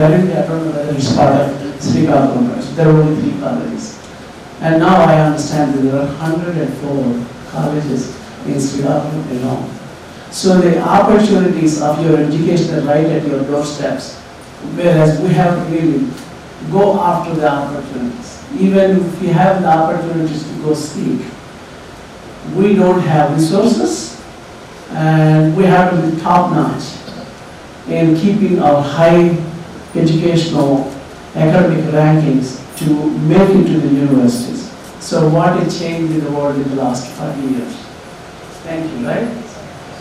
Currently, I don't know whether it's part of Srikakulam. There are only 3 colleges. And now I understand that there are 104 colleges in Srikakulam alone. So the opportunities of your education are right at your doorsteps, whereas we have to really go after the opportunities. Even if we have the opportunities to go seek, we don't have resources, and we have to be top-notch in keeping our high educational academic rankings to make it to the universities. So what a change in the world in the last 40 years. Thank you, right?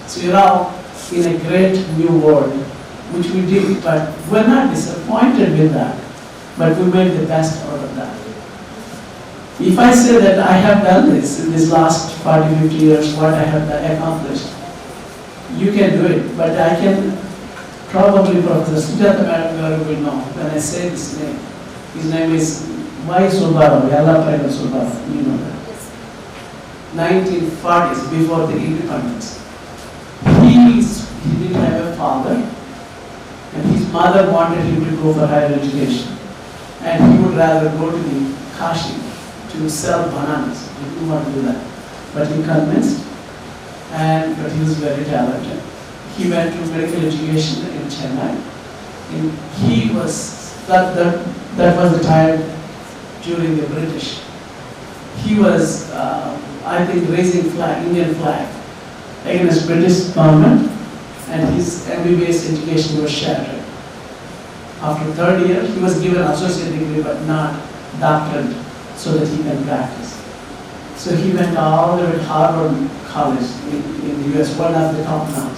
So you're now in a great new world, which we did, but we're not disappointed with that, but we made the best out of that. If I say that I have done this in this last 40, 50 years, what I have accomplished, you can do it, but I can probably Professor Dr.B.R.Ambedkar will know when I say this name. His name is Y. Subbarao, Yallapayana Subbarao, you know that. 1940s, before the independence. He didn't have a father, and his mother wanted him to go for higher education. And he would rather go to the Kashi to sell bananas. He didn't want to do that. But he convinced, but he was very talented. He went to medical education in Chennai. And he was, that was the time during the British. He was, I think, raising flag, Indian flag, against British government, and his MBBS education was shattered. After 3rd year, he was given associate degree but not doctorate so that he can practice. So he went all the way to Harvard College in the US, one of the top notch.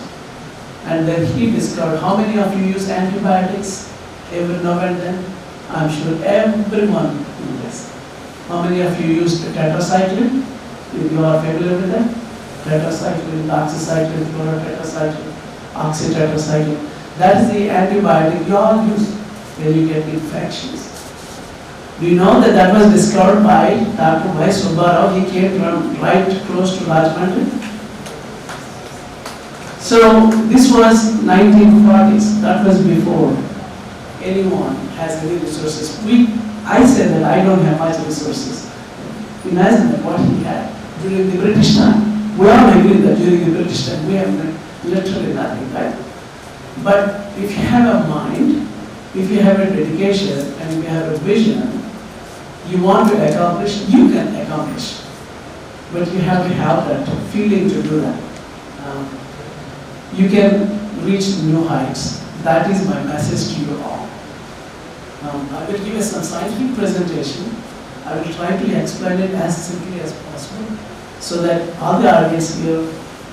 And then he discovered, how many of you use antibiotics every now and then? I'm sure everyone knows this. How many of you use tetracycline? You are familiar with that? Tetracycline, doxycycline, chlorotetracycline, oxytetracycline. That is the antibiotic you all use when you get infections. Do you know that that was discovered by Dr. Y. Subbarao? He came from right close to Rajahmundry. So this was 1940s. That was before anyone has any resources. I said that I don't have much resources. Imagine what he had during the British time. We all agree that during the British time we have literally nothing, right? But if you have a mind, if you have a dedication, and if you have a vision, you want to accomplish, you can accomplish. But you have to have that feeling to do that. You can reach new heights. That is my message to you all. I will give you some scientific presentation. I will try to explain it as simply as possible so that all the audience here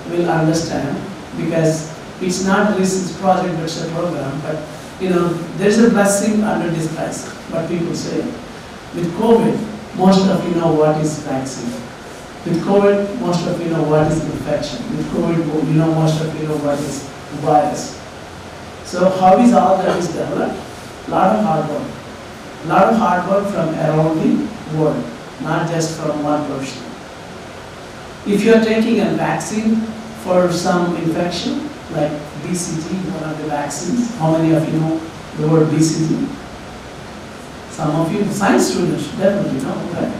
will understand, because it's not a research project, but it's a program. But you know, there's a blessing under disguise, what people say. With COVID, most of you know what is vaccine. With COVID, most of you know what is infection. With COVID, you know, most of you know what is virus. So how is all that is developed? A lot of hard work. A lot of hard work from around the world, not just from one person. If you are taking a vaccine for some infection, like BCG, one of the vaccines, how many of you know the word BCG? Some of you, science students, definitely know, right?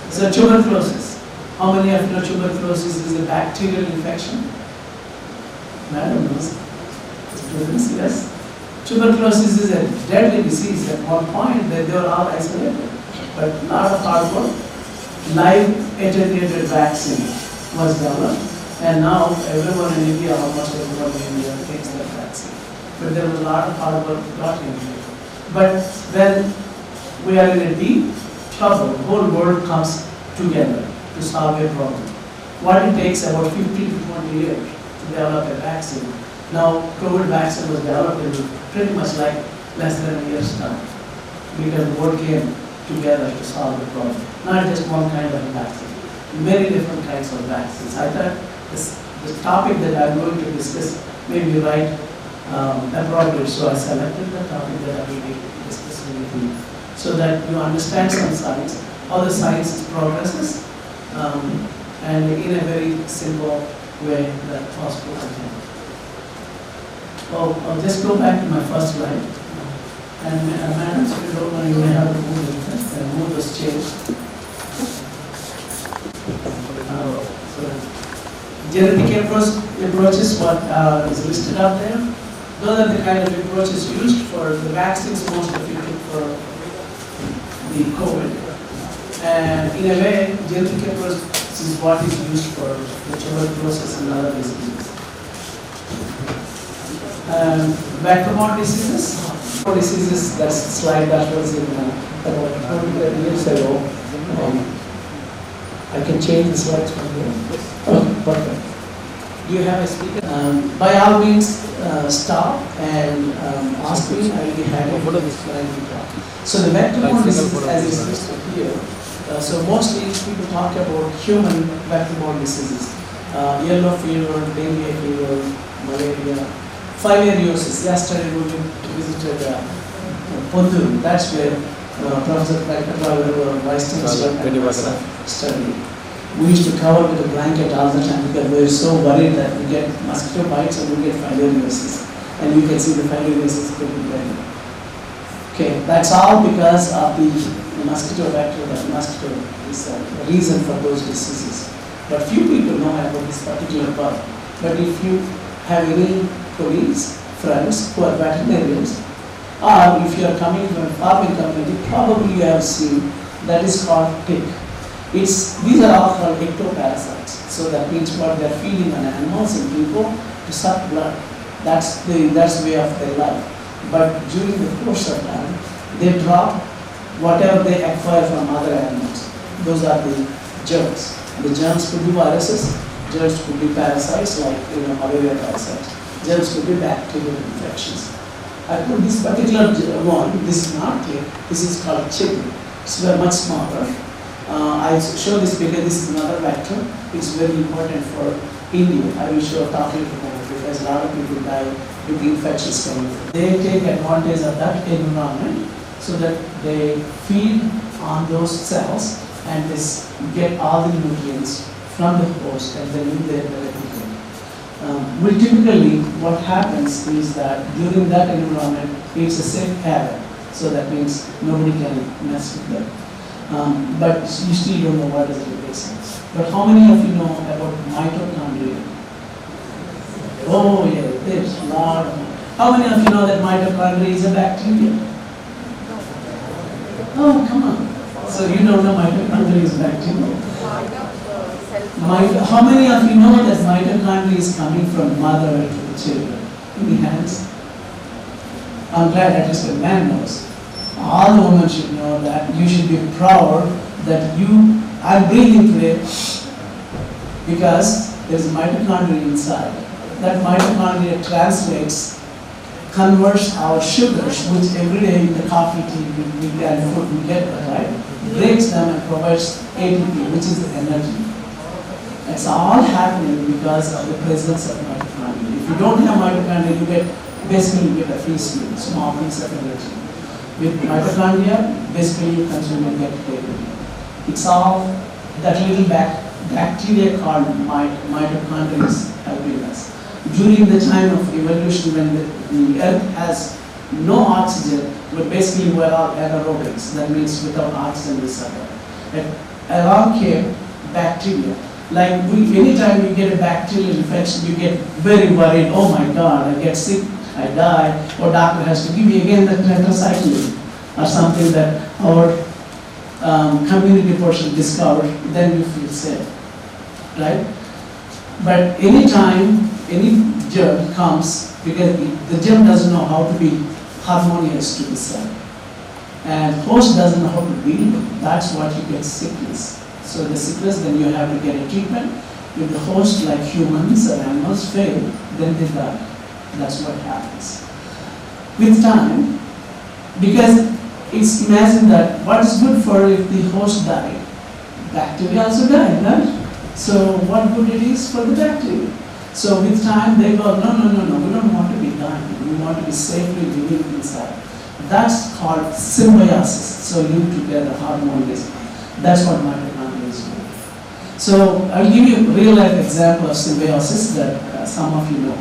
So tuberculosis. How many of you know tuberculosis is a bacterial infection? Madam knows. Students, yes. Tuberculosis is a deadly disease. At one point, they were all isolated. But a lot of hard work, live attenuated vaccine was developed. And now everyone in India, almost everyone in India takes that vaccine. But there was a lot of hard work got into it. But when we are in a deep trouble, the whole world comes together to solve a problem. What it takes about 15 to 20 years to develop a vaccine. Now, COVID vaccine was developed in pretty much like less than a year's time, because the world came together to solve the problem. Not just one kind of vaccine, many different kinds of vaccines. I thought this topic that I'm going to discuss may be right appropriate, so I selected the topic that I will be discussing with you, so that you understand some science, how the science progresses, and in a very simple way that possible. I'll just go back to my first slide. And madam, if you don't know, you may have to move those chairs. Genetic approaches, what is listed out there. Those are the kind of approaches used for the vaccines, most of it for the COVID. And in a way, genetic approach is what is used for the tuberculosis and other diseases. Vector-borne diseases. Diseases, that's the slide that was in about 20 years ago. I can change the slides from here. Oh, perfect. Do you have a speaker? By all means, stop and ask me. I will be happy to explain it. So the vector-borne disease, as is listed here. So mostly people talk about human vector-borne diseases. Yellow fever, dengue fever, malaria, filariosis. Yesterday we visited Pondu. That's where Professor Dr.B.R.Ambedkar, Vice Chancellor, studied. We used to cover with a blanket all the time because we were so worried that we get mosquito bites and we get filariosis. And you can see the filariosis getting better. Okay, that's all because of the mosquito vector. That mosquito is the reason for those diseases. But few people know about this particular part. But if you have any colleagues, friends who are veterinarians, or if you are coming from a farming community, probably you have seen that is called tick. These are all called ectoparasites. So that means what they are feeding on animals and people to suck blood. That's the way of their life. But during the course of time, they drop whatever they acquire from other animals. Those are the germs. The germs could be viruses, germs could be parasites like malaria parasites. Germs could be bacterial infections. I put this particular one, this is not tick, this is called chicken. It's very much smaller. I show this because this is another vector. It's very important for India. I will show talking about it because a lot of people die with infections coming. They take advantage of that environment so that they feed on those cells and this get all the nutrients from the host and then in there they replicate. Well, typically what happens is that during that environment it's a safe haven. So that means nobody can mess with them. But you still don't know what does it make sense. But how many of you know about mitochondria? Oh yeah, there's a lot of them. How many of you know that mitochondria is a bacteria? Oh, come on. So you don't know mitochondria is bacteria? How many of you know that mitochondria is coming from mother to the children? Any hands? I'm glad at least a man knows. All the women should know that. You should be proud that I'm breathing today because there's a mitochondria inside. That mitochondria converts our sugars, which every day in the coffee, tea, and food we get, right? Breaks them and provides ATP, which is the energy. It's all happening because of the presence of mitochondria. If you don't have mitochondria, you get a feast, small piece of energy. With mitochondria, basically you consume and get ATP. It's all that little bacteria called mitochondria is helping us. During the time of evolution, when the earth has no oxygen, but basically we're all anaerobics. That means without oxygen we suffer. And along came bacteria. Like anytime you get a bacterial infection, you get very worried. Oh my God, I get sick, I die, or doctor has to give me again the tetracycline or something that our community person discovered. Then you feel safe, right? But anytime any germ comes, because the germ doesn't know how to be harmonious to the cell, and host doesn't know how to deal with it. That's what you get sickness. So the sickness, then you have to get a treatment. If the host, like humans or animals, fail, then they die. That's what happens. With time, because it's imagined that what is good for if the host died, bacteria also died, right? So what good it is for the bacteria? So with time they go, no, we don't want to be dying. We want to be safely living inside. That's called symbiosis. So live together harmoniously. That's what mitochondria is doing. So I'll give you a real life example of symbiosis that some of you know.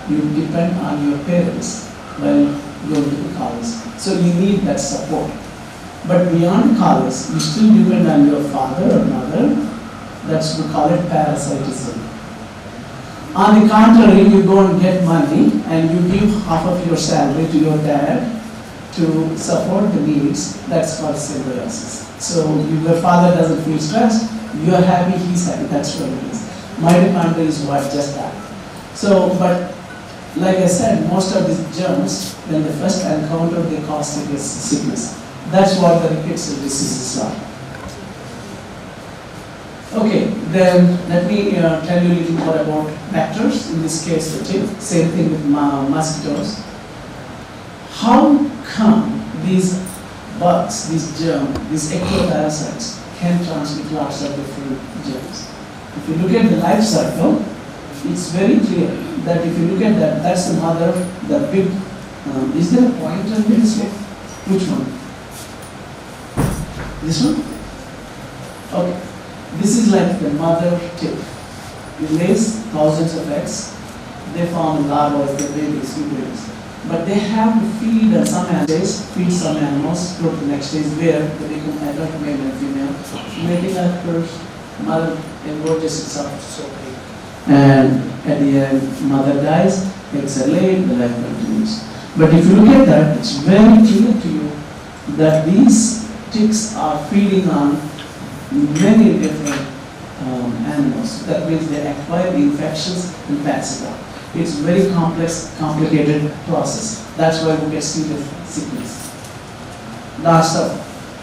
You depend on your parents while going to college. So you need that support. But beyond college, you still depend on your father or mother. That's, we call it parasitism. On the contrary, you go and get money and you give half of your salary to your dad to support the needs. That's called symbiosis. So your father doesn't feel stressed, you're happy, he's happy. That's what it is. Mitochondria is what, just that. So, but like I said, most of these germs, when they first encounter, they cause sickness. That's what the rickets diseases are. Okay, then let me tell you a little more about vectors. In this case, the tick. Same thing with mosquitoes. How come these bugs, these germs, these ectoparasites can transmit lots of different germs? If you look at the life cycle, it's very clear that if you look at that, that's the mother, the big, is there a pointer in this way? Which one? This one? Okay. This is like the mother tick. It lays thousands of eggs. They form larvae, the babies, new babies. But they have to feed some animals, go to the next stage where they become adult male and female. Mating occurs, mother engorges itself so big. And at the end, mother dies, eggs are laid, the life continues. But if you look at that, it's very clear to you that these ticks are feeding on many different animals. That means they acquire the infections and pass it on. It's very complex, complicated process. That's why we get sickness. Lots of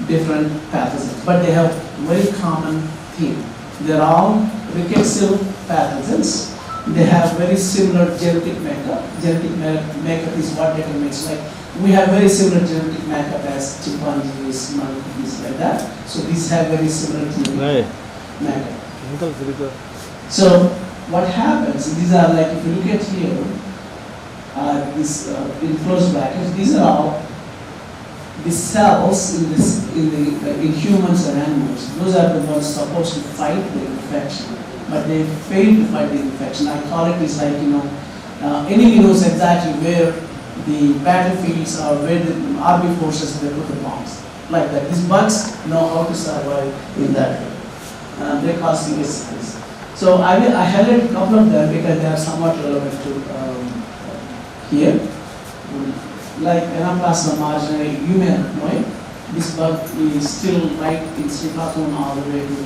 different pathogens, but they have very common theme. They're all rickettsial pathogens. They have very similar genetic makeup. Genetic makeup is what determines, like we have very similar genetic makeup as chimpanzees, monkeys, like that. So these have very similar genetic makeup. So what happens, these are like, if you look at here, this in closed brackets, these are all the cells in humans and animals. Those are the ones supposed to fight the infection, but they fail to fight the infection. I call it is like, enemy knows exactly where the battlefields are, where the army forces they put the bombs. Like that. These bugs know how to survive in that way. They cause serious sickness. So I highlight a couple of them because they are somewhat relevant to here. Like Anaplasma marginae, you may know it. This bug is still right in Srikakulam all the way to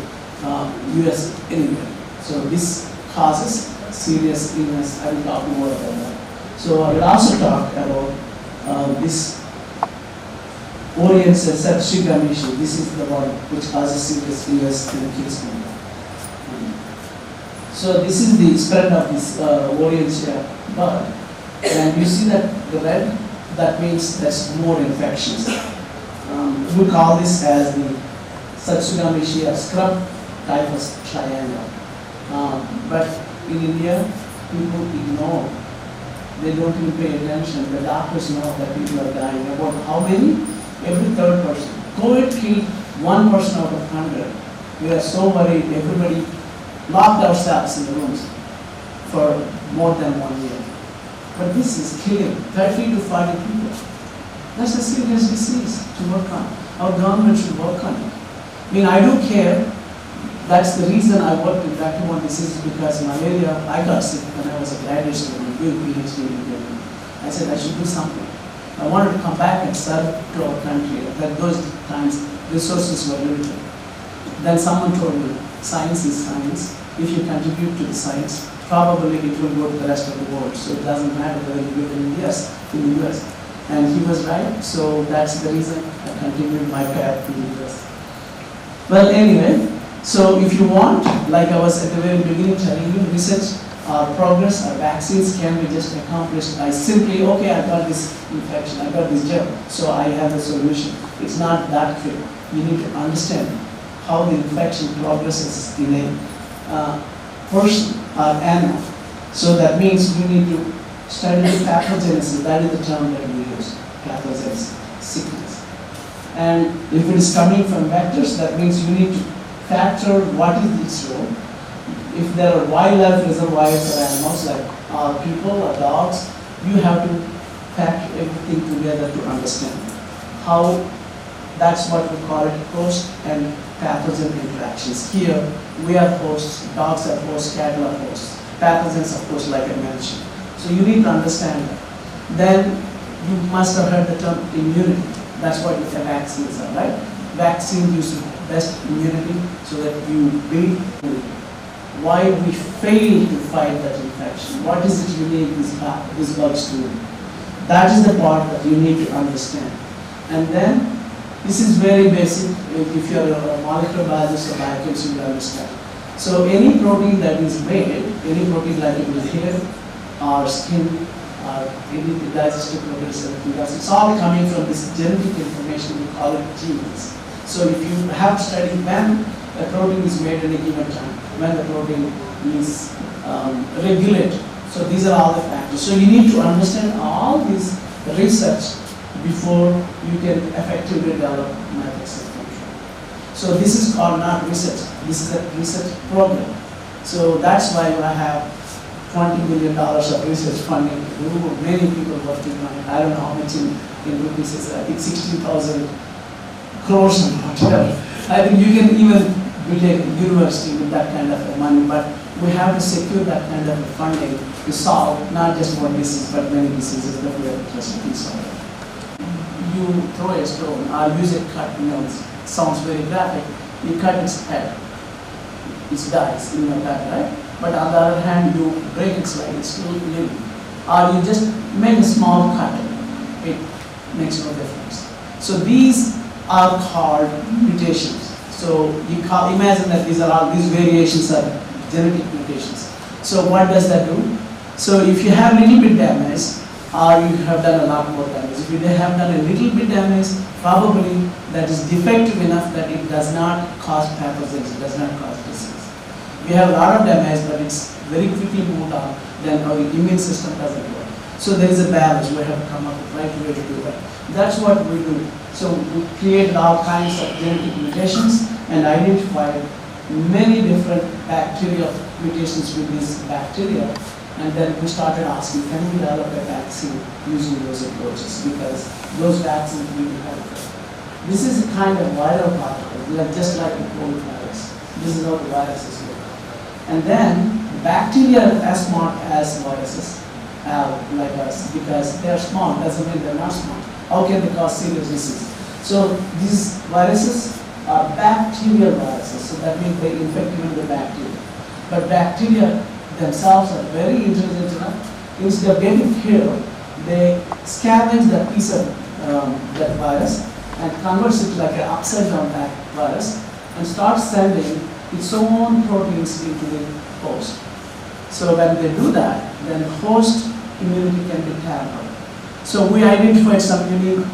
US anywhere. So this causes serious illness. I will talk more about that. So I will also talk about this Orion septicemia. This is the one which causes serious illness in kids. So this is the spread of this Orion bug. And you see that the red, that means there's more infections. We call this as the Satsugamishi scrub typhus triangle. But in India, people ignore. They don't even pay attention. The doctors know that people are dying. About how many? Every third person. COVID killed 1 person out of 100. We are so worried. Everybody locked ourselves in the rooms for more than 1 year. But this is killing 30 to 40 people. That's a serious disease to work on. Our government should work on it. I mean, I do care. That's the reason I worked with Dr.B.R.Ambedkar disease, because malaria, I got sick when I was a graduate student, doing PhD in India. I said I should do something. I wanted to come back and serve to our country. At those times, resources were limited. Then someone told me, science is science. If you contribute to the science, probably it will go to the rest of the world. So it doesn't matter whether you do it in the US. And he was right, so that's the reason I continued my path to the US. Well, anyway, so if you want, like I was at the very beginning telling you, research, our progress, our vaccines can be just accomplished by simply, okay, I got this infection, I got this germ, so I have a solution. It's not that quick. You need to understand how the infection progresses in a person or animal. So that means you need to study the pathogenesis. That is the term that we use, pathogenesis, sickness. And if it is coming from vectors, that means you need to factor what is its role. If there are wildlife reservoirs or animals like people or dogs, you have to factor everything together to understand. how, that's what we call it, host and pathogen interactions. Here, we are hosts, dogs are hosts, cattle are hosts. Pathogens, of course, like I mentioned. So you need to understand that. Then you must have heard the term immunity. That's what the vaccines are, right? Vaccine gives you best immunity so that you build immunity. Why we fail to fight that infection? What is it unique these bugs do? That is the part that you need to understand. And then, this is very basic. If you are a molecular biologist or biochemist, you will understand. So any protein that is made, any protein like it is hair, or skin, or any digestive proteins, everything else, it's all coming from this genetic information, we call it genes. So if you have studied when a protein is made at a given time, when the protein is regulated. So these are all the factors. So you need to understand all this research before you can effectively develop methods of control. So this is called not research, this is a research program. So that's why I have $20 million of research funding. Many people working on it. I don't know how much in rupees is, I think 16,000 crores and whatever. I think you can even build a university with that kind of money, but we have to secure that kind of funding to solve not just one disease, but many diseases that we are interested in solving. You throw a stone or use a cut, it sounds very graphic, you cut its head, it dies in your head, right? But on the other hand, you break its leg, it's still living. Or you just make a small cut, it makes no difference. So these are called mutations. So you imagine that these variations are genetic mutations. So what does that do? So if you have little bit damage, or you have done a lot more damage. If you have done a little bit damage, probably that is defective enough that it does not cause pathogens, it does not cause disease. We have a lot of damage, but it's very quickly moved on, then our immune system doesn't work. So there is a balance, we have to come up with the right way to do that. That's what we do. So we created all kinds of genetic mutations and identified many different bacterial mutations with these bacteria. And then we started asking, can we develop a vaccine using those approaches? Because those vaccines really help. This is a kind of viral particle, just like the COVID virus. This is how the viruses look. And then bacteria are as smart as viruses, like us, because they are small. Doesn't mean they're not smart. How can they cause serious disease? So these viruses are bacterial viruses. So that means they infect even the bacteria. But bacteria themselves are very intelligent enough. Instead of getting killed, they scavenge that piece of that virus and converts it like an upside down virus and starts sending its own proteins into the host. So when they do that, then host immunity can be tampered. So we identified some unique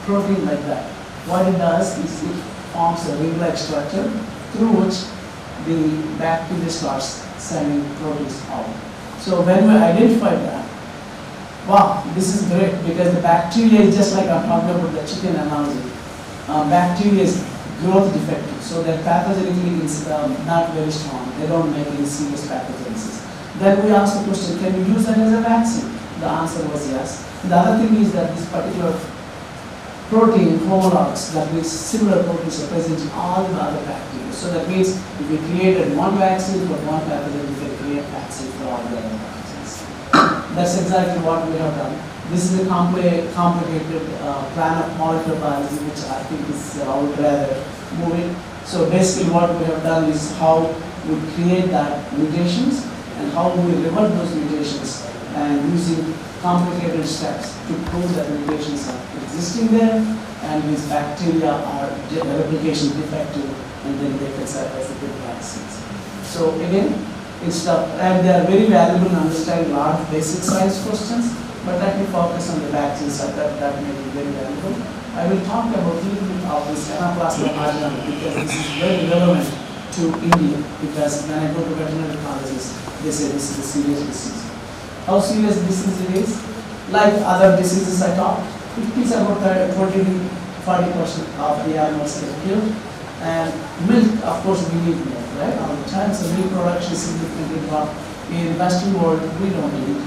protein like that. What it does is it forms a ring-like structure through which the bacteria starts sending proteins out. So when we identified that, wow, this is great because the bacteria is just like I'm talking about the chicken analogy. Bacteria is growth defective, so their pathogenically is not very strong. They don't make any serious pathogenesis. Then we asked the question, can you use that as a vaccine? The answer was yes. The other thing is that this particular protein homologs, that means similar proteins are present in all the other bacteria. So that means if we created one vaccine for one pathogen, we can create vaccine for all the other pathogens. That's exactly what we have done. This is a complicated plan of molecular biology, which I think is, I would rather move it. So basically what we have done is how we create that mutations and how we revert those mutations and using complicated steps to prove that mutations are existing there and these bacteria are replication defective and then they can serve as a good vaccines. So again, and they are very valuable in understanding a lot of basic science questions, but let me focus on the vaccine side, that may be very valuable. I will talk about a little bit of this anaplasma R.Ganta because this is very relevant to India, because when I go to veterinary colleges, they say this is a serious disease. How serious disease it is? Like other diseases I talked, it is about 20 to 40% of the animals get killed. And milk, of course, we need milk, right? All the time, so milk production is significantly dropped. In Western world, we don't eat,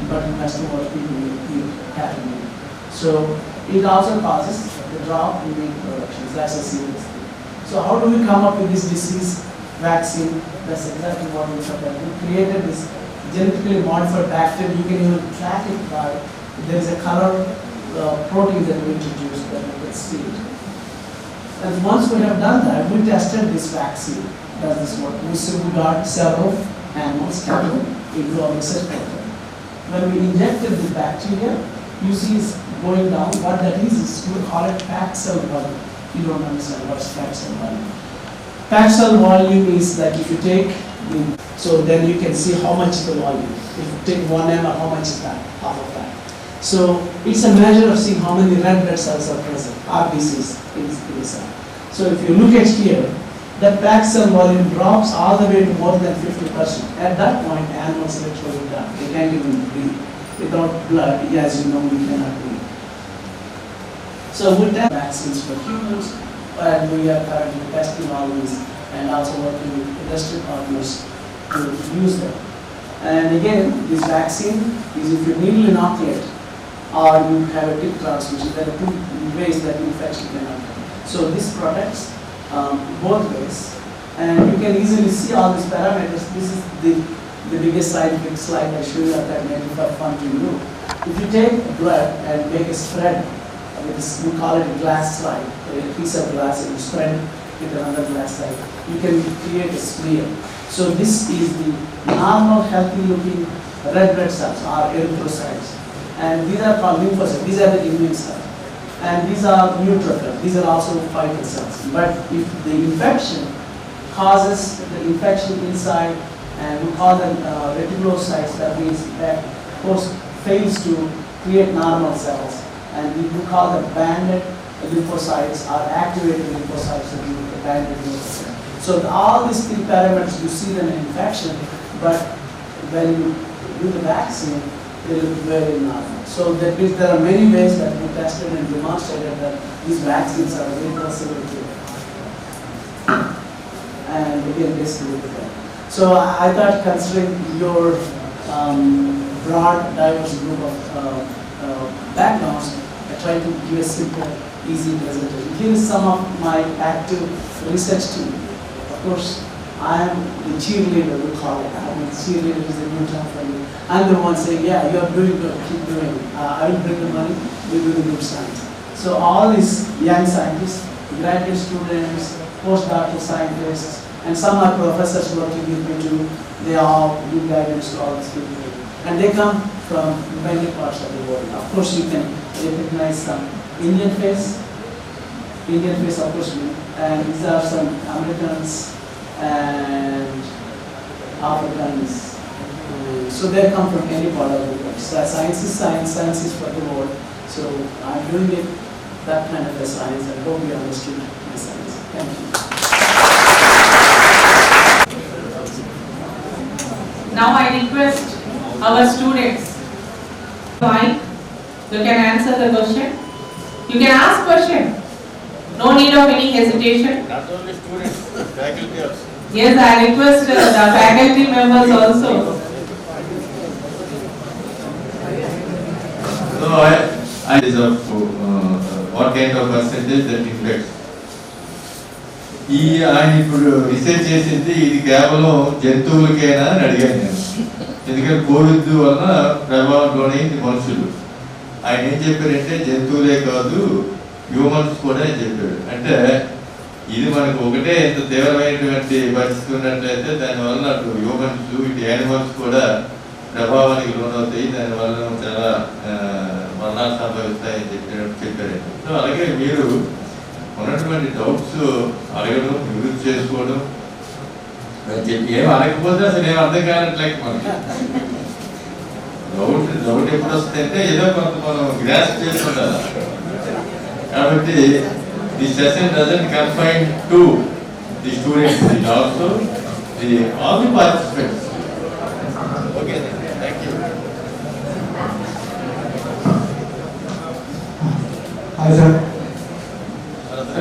but in Western world, people eat cattle milk. So it also causes the drop in meat production. That's a serious thing. So how do we come up with this disease vaccine? That's exactly what we have done. We created this genetically modified bacteria. You can even track it by, there is a color protein that we introduced that we can see it. And once we have done that, we tested this vaccine. Does this work? We got several animals, cattle, into our research program. When we injected the bacteria, you see it's going down. What that is we call it packed cell volume. You don't understand what's packed cell volume. Packed cell volume is that if you take so then you can see how much is the volume. If you take 1 ml, how much is that? Half of that. So it's a measure of seeing how many red blood cells are present, RBCs inside. So if you look at here, that packed cell volume drops all the way to more than 50%. At that point, animals are literally done. They can't even breathe. Without blood, as you know, we cannot breathe. So with that, vaccines for humans, and we are currently testing all these and also working with industry partners to use them. And again, this vaccine is if you needle inoculate or you have a tick transmission, there are two ways that infection can occur. So this protects both ways, and you can easily see all these parameters. This is the biggest scientific slide I show you at that maybe for fun to you. If you take blood and make a spread with this, we call it a glass slide, a piece of glass, and you spread it with another glass slide, you can create a smear. So this is the normal, healthy-looking red blood cells, or erythrocytes, and these are called lymphocytes. These are the immune cells. And these are neutrophils. These are also fighting cells. But if the infection causes the infection inside, and we call them reticulocytes, that means that host fails to create normal cells, and we call them banded lymphocytes or activated lymphocytes, or the banded lymphocytes. So all these three parameters, you see them in infection, but when you do the vaccine, they look very normal. So that means there are many ways that we tested and demonstrated that these vaccines are very conservative. And again, basically with that. So I thought, considering your broad, diverse group of backgrounds, I tried to give a simple, easy presentation. Here is some of my active research team. Of course, I am the cheerleader, we call it. I mean, cheerleader is a new term for me. I'm the one saying, yeah, you're doing good, keep doing it. I will bring the money, we're doing good science. So all these young scientists, graduate students, postdoctoral scientists, and some are professors working with me too, they all give guidance to all these people. And they come from many parts of the world. Of course, you can recognize some Indian face, of course, and these are some Americans and Africans. So they come from any part of the world. So science is science, science is for the world. So I'm doing it, that kind of a science. I hope you understood my science. Thank you. Now I request our students, fine, you can answer the question. You can ask question. No need of any hesitation. Not only students, faculty also. Yes, I request the faculty members also. So I is of what kind of percentage that infects. ఆయన ఇప్పుడు research చేసింది ఇది కేవలం జంతువులకేనా అని అడిగాను నేను. ఎందుకంటే Covid వలన ప్రభావం లోనైంది మనుషులు. ఆయన ఏం చెప్పారంటే జంతువులే కాదు హ్యూమన్స్ కూడా అని చెప్పాడు. అంటే ఇది మనకు ఒకటే ఇంత తీవ్రమైనటువంటి పరిస్థితి ఉన్నట్లయితే దానివల్ల అటు హ్యూమన్స్ ఇటు యానిమల్స్ కూడా ప్రభావానికి లోనవుతాయి, దానివల్ల చాలా మరణాలు సంభవిస్తాయని చెప్పారండి. సో అలాగే మీరు ఉన్నటువంటి డౌట్స్ అడగడం, యూజ్ చేసుకోవడం, ఏం అడగకపోతే అసలు ఏం అర్థం కానట్లయితే మనకి డౌట్ ఎప్పుడు వస్తుందంటే ఏదో కొంత మనం గ్రాస్ప్ చేసుకుంటారు. కాబట్టి the session doesn't confine to the students, it also the all the participants. Okay, thank you. Hi sir.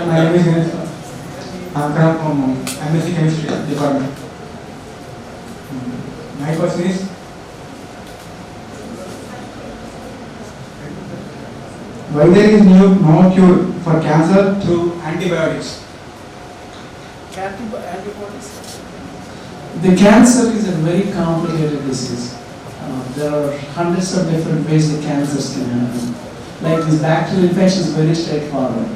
My name is Ganesh. I'm from MSc Chemistry department. My question is, why there is no cure for cancer through antibiotics? Antibodies? The cancer is a very complicated disease. There are hundreds of different ways the cancers can happen. Like this bacterial infection is very straightforward.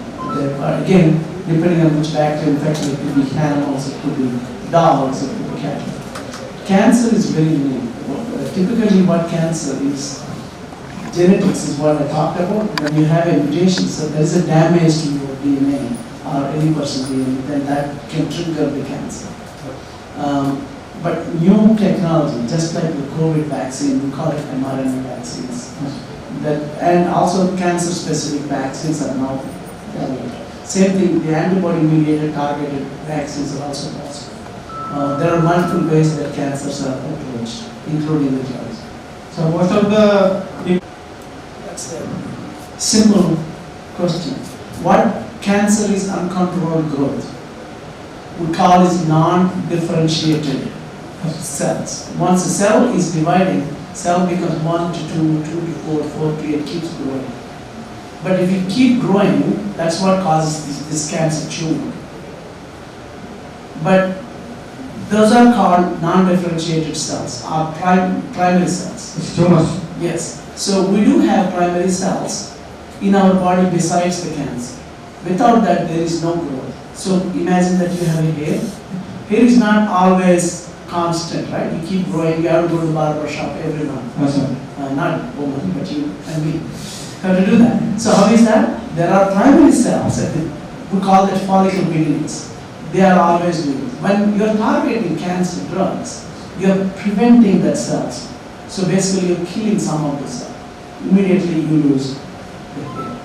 Again, depending on which bacterial infection, it could be animals, it could be dogs, it could be cattle. Cancer is very unique. Typically what cancer is, genetics is what I talked about. When you have a mutation, so there is a damage to your DNA or any person's DNA, then that can trigger the cancer. But new technology, just like the COVID vaccine, we call it mRNA vaccines, and also cancer-specific vaccines are now developed. Same thing, the antibody-mediated targeted vaccines are also possible. There are multiple ways that cancers are approached, including the drugs. So most of the... That's a simple question. What cancer is uncontrolled growth? We call it non-differentiated cells. Once a cell is dividing, cell becomes 1 to 2, 2 to 4, 4 to 8, keeps growing. But if you keep growing, that's what causes this cancer tumor. But those are called non-differentiated cells, or primary cells. It's tumors. Yes. So we do have primary cells in our body besides the cancer. Without that, there is no growth. So imagine that you have a hair. Hair is not always constant, right? You keep growing, you have to go to the barber shop every month. Yes, sir. Not woman, but you and me have to do that. So how is that? There are primary cells, we call that follicle beginnings. They are always doing it. When you're targeting cancer drugs, you're preventing that cells. So basically you're killing some of the cells. Immediately you lose the hair.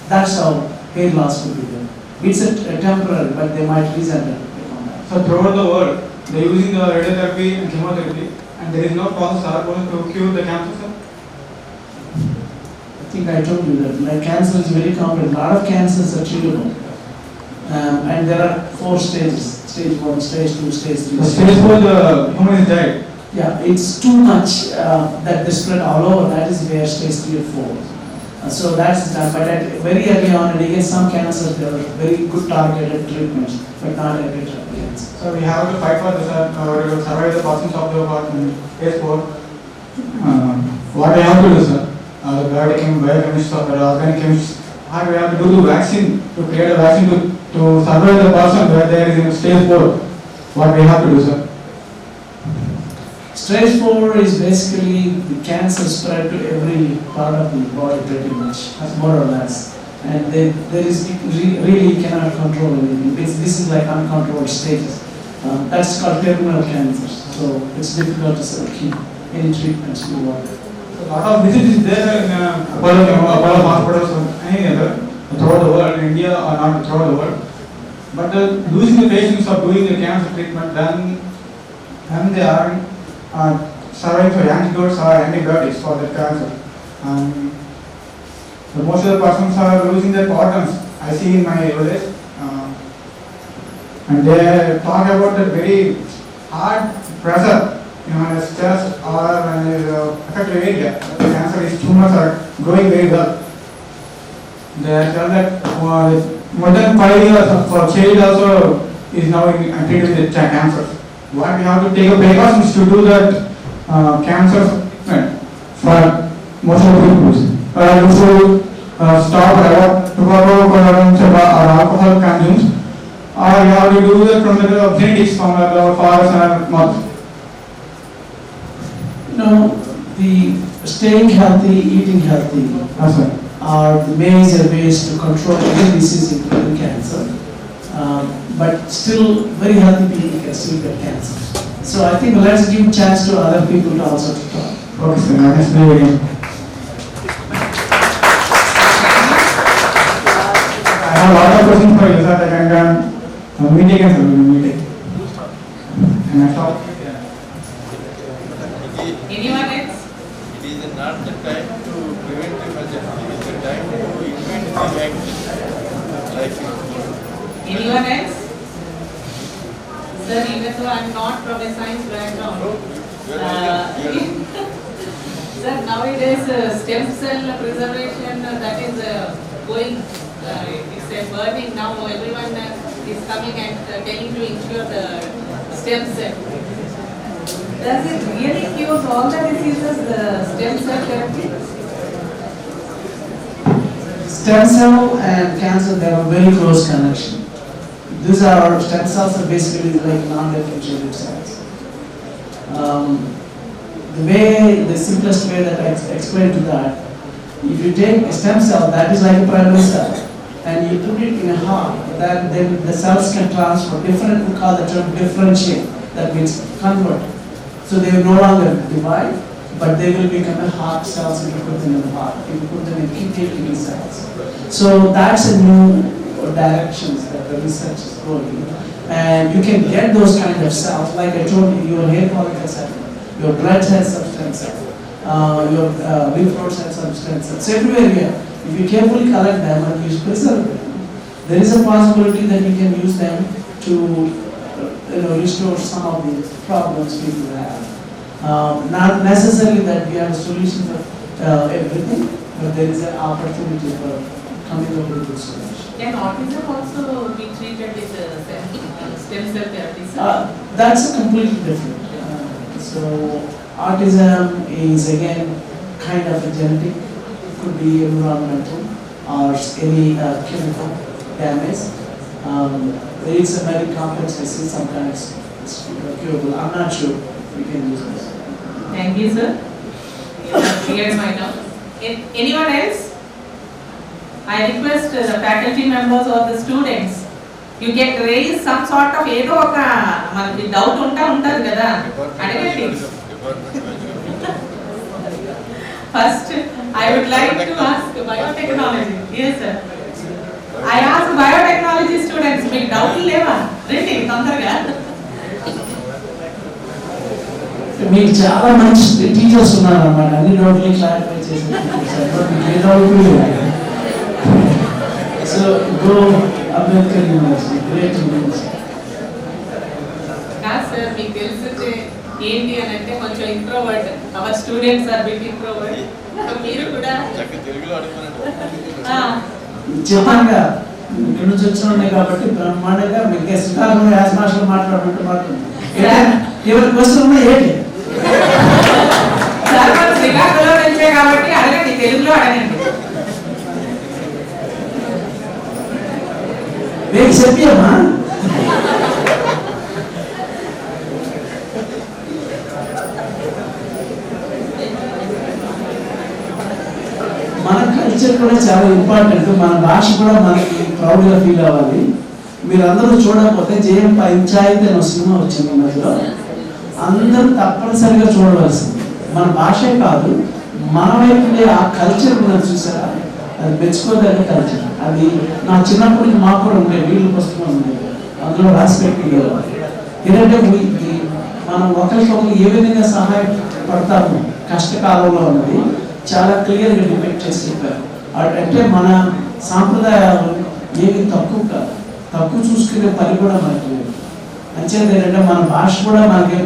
That's how hair loss will be there. It's a temporary, but they might resent it. So throughout the world, they're using the radiotherapy and chemotherapy, and there is no process to cure the cancer, sir? I think I told you that like cancer is very complex. A lot of cancers are treatable. And there are 4 stages. Stage 1, stage 2, stage 3. The stage 4, the human is dead. Yeah, it's too much that they spread all over. That is where stage 3 or 4. So that's done. But at very early on, and again, some cancers, there are very good targeted treatments, but not every cancer. So we have to fight for this, to survive the persons of the stage 4. What we have to do, sir? The biochemists or the organic chemists, how we have to do the vaccine, to create a vaccine to survive the person where there is in stage 4. What we have to do, sir? Stage 4 is basically the cancer spread to every part of the body pretty much, more or less. And there is really cannot control anything. This is like uncontrolled stages. That's called terminal cancer. So it's difficult to sort of keep any treatments to work. A lot of disease is there in Apollo hospitals or any other throughout the world, in India or not throughout the world. But losing the patients of doing the cancer treatment, then they are surviving for antidotes or antibiotics for the cancer. The most of the persons are losing their organs. I see in my village, and they talk about the very hard pressure in his chest or in his affected area. The cancer is tumors are growing very well. They tell that more than 5 years for child also is now treated with cancer. What we have to take a precautions to do that cancer treatment for most of the people. To stop tobacco or alcohol consumption, or you have to do that from the genetics from the fathers and mothers. The staying healthy, eating healthy are the major ways to control any disease, including cancer. But still, very healthy people can still get cancer. So I think let's give chance to other people to also talk. Okay, sir. Next again. I have a lot of questions for you, sir. That I can meeting and meeting. And I stop. Anyone else? It is not the time to prevent the measure. It is the time to invent the action. Like Anyone else? Sir, even though I am not from a science background, sir, nowadays stem cell preservation that is going, it's a burning now. Everyone is coming and telling to ensure the stem cell. Does it really cure all the diseases, the stem cell therapy? Stem cell and cancer, they have a very close connection. These are stem cells are basically like non-differentiated cells. The simplest way that I explain to that, if you take a stem cell that is like a primary cell and you put it in a heart, then the cells can transfer different, we call the term differentiate, that means convert. So they will no longer divide, but they will become a heart cells if you put them in the heart, if you put them in kidney cells. So that's a new directions that the research is going. And you can get those kind of cells, like I told you, your hair follicles have them, your blood has substance cells, your lymph nodes have substance cells. So everywhere here, if you carefully collect them and you preserve them, there is a possibility that you can use them to restore some of the problems people have. Not necessarily that we have a solution for everything, but there is an opportunity for coming up with a good solution. Can autism also be treated with stem cell therapy? That's a completely different. So autism is again kind of a genetic, could be environmental or any chemical damage. It's a very complex disease, sometimes it's curable. I'm not sure we can use this. Thank you, sir. You have cleared my doubt. Anyone else? I request the faculty members or the students, you get raise some sort of ఏదో ఒక మనకి doubt ఉంటది కదా అడగండి. First, I would like to ask biotechnology. Yes, sir. I ask biotechnology students, మీకు డౌట్లు లేవా? రండి తొందరగా. మీకు చాలా మంచి టీచర్స్ ఉన్నారన్నమాట, అన్ని డౌట్లు క్లారిఫై చేసి so go Ambedkar university, great university. కాదు సార్, మీకు తెలిసి ఏంటి అని అంటే కొంచెం introvert, our students are bit introvert. మీరు కూడా చెప్పానుగా ఇక్కడ నుంచి వచ్చిన ఉన్నాయి కాబట్టి బ్రహ్మాండంగా మీకు శ్రీకాకుళం యాస్ భాషలో మాట్లాడుకుంటూ ఎవరి క్వశ్చన్ ఉన్నా ఏంటి సార్ మనం శ్రీకాకుళంలో వచ్చే కాబట్టి అడగండి, తెలుగులో అడగండి. మీకు చెప్పమ్మా. మన కల్చర్ కూడా చాలా ఇంపార్టెంట్, మన భాష కూడా మనకి ప్రౌడ్గా ఫీల్ అవ్వాలి. మీరు అందరూ చూడకపోతే జేఎం పంచాయతీ అనే సినిమా వచ్చింది మధ్యలో, అందరూ తప్పనిసరిగా చూడవలసింది. మన భాషే కాదు, మన వైపు ఆ కల్చర్ ఉన్నది చూసారా, అది మెచ్చుకోదగ్గ కల్చర్. అది నా చిన్నప్పటికి మాకు కూడా ఉండేది, వీళ్ళు పుస్తకం ఉండేది, అందులో రాసి పెట్టి ఏంటంటే మనం ఒకరికొకరు ఏ విధంగా సహాయపడతాము కష్టకాలంలో ఉన్నది చాలా క్లియర్గా డిపెక్ట్ చేసి చెప్పారు. అంటే మన సాంప్రదాయాలు ఏమి తక్కువ కాదు, తక్కువ చూసుకునే పని కూడా మనకి లేదు. అంచేది ఏంటంటే మన భాష కూడా మనకేం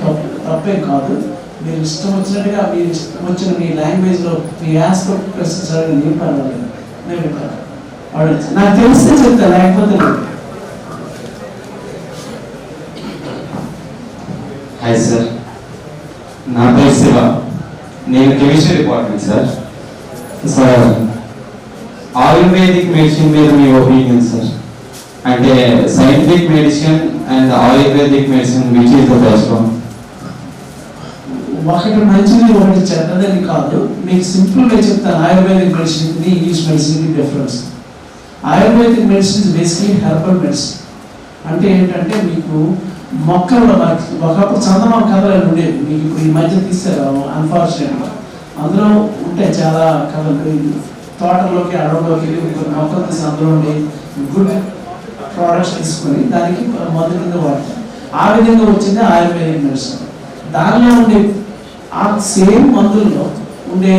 తప్పేం కాదు. మీరు ఇష్టం వచ్చినట్టుగా మీరు ఇష్టం వచ్చిన మీ లాంగ్వేజ్లో మీ యాస్తో ప్రశ్నించాలని నేను పర్వాలేదు, నేను వింటాను. నాకు తెలిస్తే చెప్తా, లేకపోతే హాయ్ సార్, నా పేరు శివ, నేను chemistry department sir. Sir, ayurvedic medicine మీద మీ ఒపీనియన్ సార్, అంటే scientific medicine and ayurvedic medicine which is the best one? ఒకటి మంచిది ఒకటి చెడ్డదని కాదు, మీకు సింపుల్గా చెప్తాను. ఆయుర్వేదిక్ మెడిసిన్కి ఇంగ్లీష్ మెడిసిన్కి difference. Ayurvedic medicine is basically herbal medicine. అంటే ఏంటంటే మీకు మొక్కల్లో ఒకప్పుడు చందమామ కథలు ఉండేది, మీకు ఇప్పుడు ఈ మధ్య తీస్తారు అన్ఫార్చునేట్గా. అందులో ఉంటాయి చాలా కథలు, తోటలోకి అడవులోకి వెళ్ళి మొక్కలు తీసి అందులో ఉండి గుడ్ ప్రోడక్ట్స్ తీసుకొని దానికి మందు కింద వాడతారు. ఆ విధంగా వచ్చింది ఆయుర్వేదిక్ మెడిసిన్. దానిలో ఉండే ఆ సేమ్ మందుల్లో ఉండే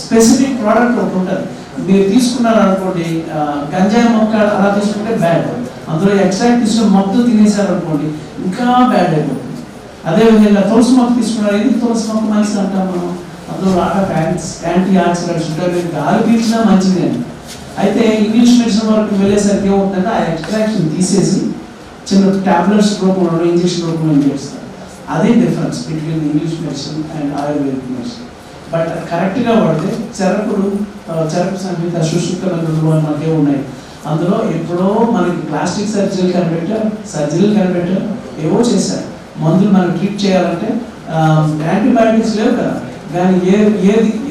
స్పెసిఫిక్ ప్రోడక్ట్ ఒకటి ఉంటుంది. మీరు తీసుకున్నారు అనుకోండి, గంజాయి మొక్క అలా తీసుకుంటే బ్యాడ్, అందులో ఎక్స్ట్రాక్ట్ తీసుకుని మొత్తం తినేసారు అనుకోండి ఇంకా బ్యాడ్ అయిపోతుంది. అదేవిధంగా తులసి మొక్క తీసుకున్నారు, ఇది తులసి మొక్క మంచిది అంటాం మనం, అందులో యాంటీ ఆక్సిడెంట్స్ ఉంటాయి, మీరు గాలి పీల్చినా మంచిది అని. అయితే ఇంగ్లీష్ మెడిసిన్ వరకు వెళ్ళేసరికి ఏమవుతుందంటే ఆ ఎక్స్ట్రాక్షన్ తీసేసి చిన్న టాబ్లెట్స్ రూపంలో ఇంజెక్షన్ రూపంలో చేస్తారు. అదే difference between English medicine and ayurvedic medicine. But కరెక్ట్గా వాడితే చెరకు సంహిత సుశ్రుత గ్రంథులు అని మనకే ఉన్నాయి. అందులో ఎప్పుడో మనకి ప్లాస్టిక్ సర్జరీలు కనిపెట్టారు, ఏవో చేశారు. మందులు మనం ట్రీట్ చేయాలంటే యాంటీబయాటిక్స్ లేవు కదా, కానీ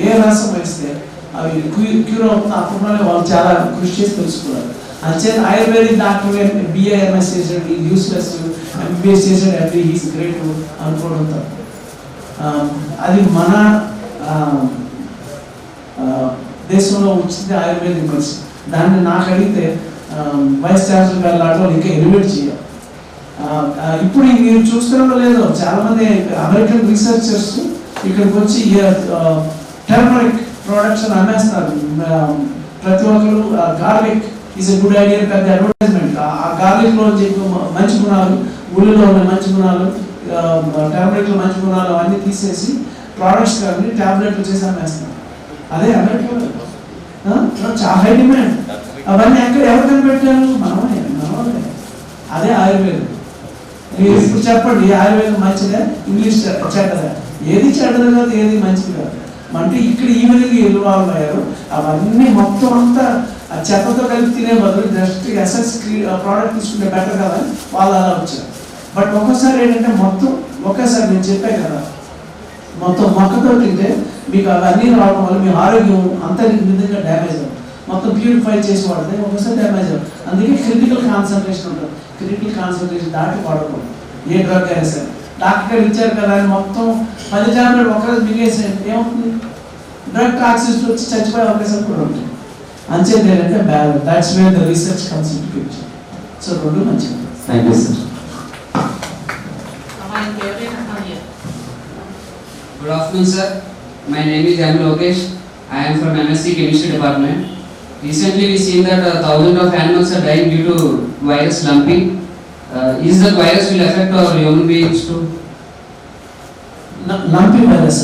ఏ రసం వేస్తే అవి క్యూర్ అవుతుంది అప్పట్లోనే వాళ్ళు చాలా కృషి చేసి తెలుసుకున్నారు. అంచేత ఆయుర్వేదిక్ డాక్టర్ B.A.M.S చేసాడు, యూస్లెస్, MBBS చేసాడు, హీస్ గ్రేట్ అనుకోవడం తప్ప. అది మన దేశంలో వచ్చింది ఆయుర్వేదిక్ మెడిసిన్. దాన్ని నాకు అడిగితే వైస్ ఛాన్సలర్ గారు లాంటి ఇంకా ఎలివేట్ చేయాలి. ఇప్పుడు మీరు చూస్తున్నారో లేదో చాలామంది అమెరికన్ రీసెర్చర్స్ ఇక్కడికి వచ్చి టర్మరిక్ ప్రొడక్ట్స్ అని అమ్మేస్తున్నారు. ప్రతి ఒక్కరు garlic is a good idea, పెద్ద అడ్వర్టైజ్మెంట్. ఆ గార్లిక్లో మంచి గుణాలు, ఉల్లిలో ఉన్న మంచి గుణాలు, టర్మరిక్లో మంచి గుణాలు అవన్నీ తీసేసి ప్రోడక్ట్స్ కానీ ట్యాబ్లెట్లు చేసి అమ్మేస్తున్నారు. అదే అమెరికాలో చాలా హై డిమాండ్. అవన్నీ ఎవరు కనిపెట్టారు? మనమే. అదే ఆయుర్వేదం. మీరు ఇప్పుడు చెప్పండి, ఆయుర్వేదం మంచిదా ఇంగ్లీష్ చెడ్డదా? ఏది చెడ్డది కాదు, ఏది మంచిది కాదు. అంటే ఇక్కడ ఈ విధంగా ఇన్వాల్వ్ అయ్యారు. అవన్నీ మొత్తం అంతా చెత్తతో కలిపి తినే బదులు జస్ట్ ఎస్ఎస్ ప్రోడక్ట్ తీసుకుంటే బెటర్ కదా అని వాళ్ళు అలా వచ్చారు. బట్ ఒక్కసారి ఏంటంటే మొత్తం ఒకేసారి నేను చెప్పాను కదా, మొత్తం మొక్కతో తింటే మీకు అవన్నీ రావడం వల్ల మీ ఆరోగ్యం అంత విధంగా డ్యామేజ్ అవుతుంది. మొత్తం ప్యూరిఫై చేసి వాడితే ఒకసారి డ్యామేజ్ అవుతుంది. అందుకే క్రిటికల్ కాన్సన్ట్రేషన్ ఉంటుంది. క్రిటికల్ కాన్సన్ట్రేషన్ దాటి వాడకూడదు ఏ డ్రగ్ అయినా సరే. డాక్టర్ ఇచ్చారు కదా అని మొత్తం 10 టాబ్లెట్ ఒకరోజు మింగేసేయండి, ఏమవుతుంది? డ్రగ్ టాక్సిసిటీ వచ్చి చచ్చిపోయే అవకాశం కూడా ఉంటుంది. అంచేది ఏంటంటే balance, that's where the research comes into picture. So రెండు మంచిది. Thank you sir. Good afternoon, sir. My name is M. Lokesh. I am from MSc Chemistry Department. Recently, we seen that thousands of animals are dying due to virus lumpy. Is the virus will affect our human beings too? Lumpy virus